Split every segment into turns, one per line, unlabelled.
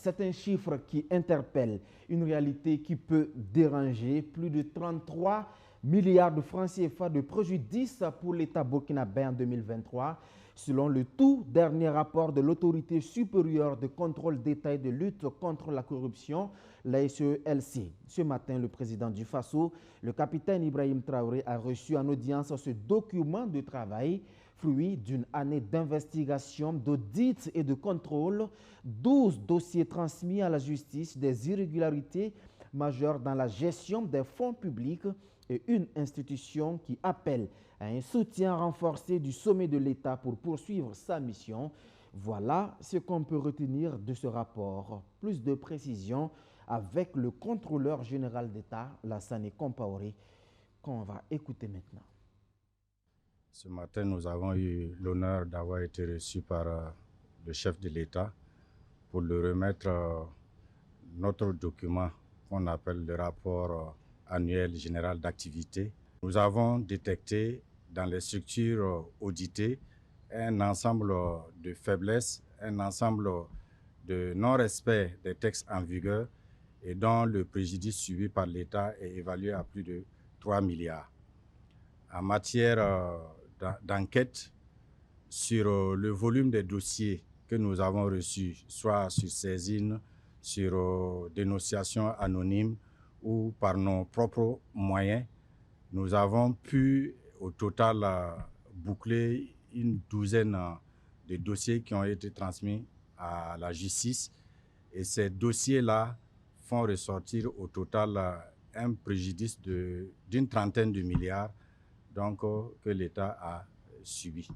C'est un chiffre qui interpelle, une réalité qui peut déranger. Plus de 33 milliards de francs CFA de préjudice pour l'État burkinabé en 2023, selon le tout dernier rapport de l'Autorité supérieure de contrôle d'État et de lutte contre la corruption, la SELC. Ce matin, le président du FASO, le capitaine Ibrahim Traoré, a reçu en audience ce document de travail, fruit d'une année d'investigation, d'audit et de contrôle, 12 dossiers transmis à la justice, des irrégularités majeures dans la gestion des fonds publics et une institution qui appelle à un soutien renforcé du sommet de l'État pour poursuivre sa mission. Voilà ce qu'on peut retenir de ce rapport. Plus de précisions avec le contrôleur général d'État, Lassane Compaoré, qu'on va écouter maintenant.
Ce matin, nous avons eu l'honneur d'avoir été reçus par le chef de l'État pour lui remettre notre document qu'on appelle le rapport annuel général d'activité. Nous avons détecté dans les structures auditées un ensemble de faiblesses, un ensemble de non-respect des textes en vigueur et dont le préjudice subi par l'État est évalué à plus de 3 milliards. En matière d'enquête sur le volume des dossiers que nous avons reçus, soit sur saisine, sur dénonciation anonyme ou par nos propres moyens, nous avons pu au total boucler une douzaine de dossiers qui ont été transmis à la justice. Et ces dossiers-là font ressortir au total un préjudice d'une trentaine de milliards donc, que l'État a subi.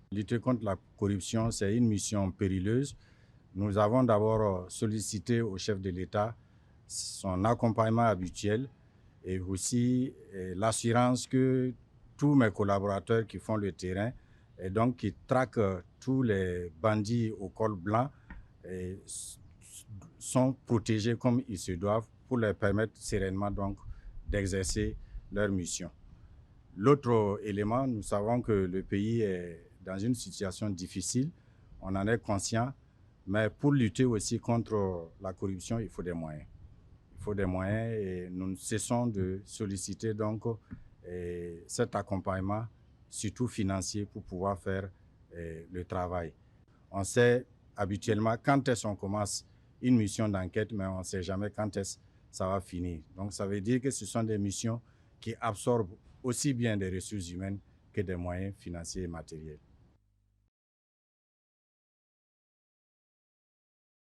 Lutter contre la corruption, c'est une mission périlleuse. Nous avons d'abord sollicité au chef de l'État son accompagnement habituel et aussi l'assurance que tous mes collaborateurs qui font le terrain et donc qui traquent tous les bandits au col blanc sont protégés comme ils se doivent pour leur permettre sereinement donc d'exercer leur mission. L'autre élément, nous savons que le pays est dans une situation difficile, on en est conscient, mais pour lutter aussi contre la corruption, il faut des moyens. Il faut des moyens et nous ne cessons de solliciter donc cet accompagnement, surtout financier, pour pouvoir faire le travail. On sait habituellement quand est-ce qu'on commence une mission d'enquête, mais on ne sait jamais quand est-ce ça va finir. Donc ça veut dire que ce sont des missions qui absorbent aussi bien des ressources humaines que des moyens financiers et matériels.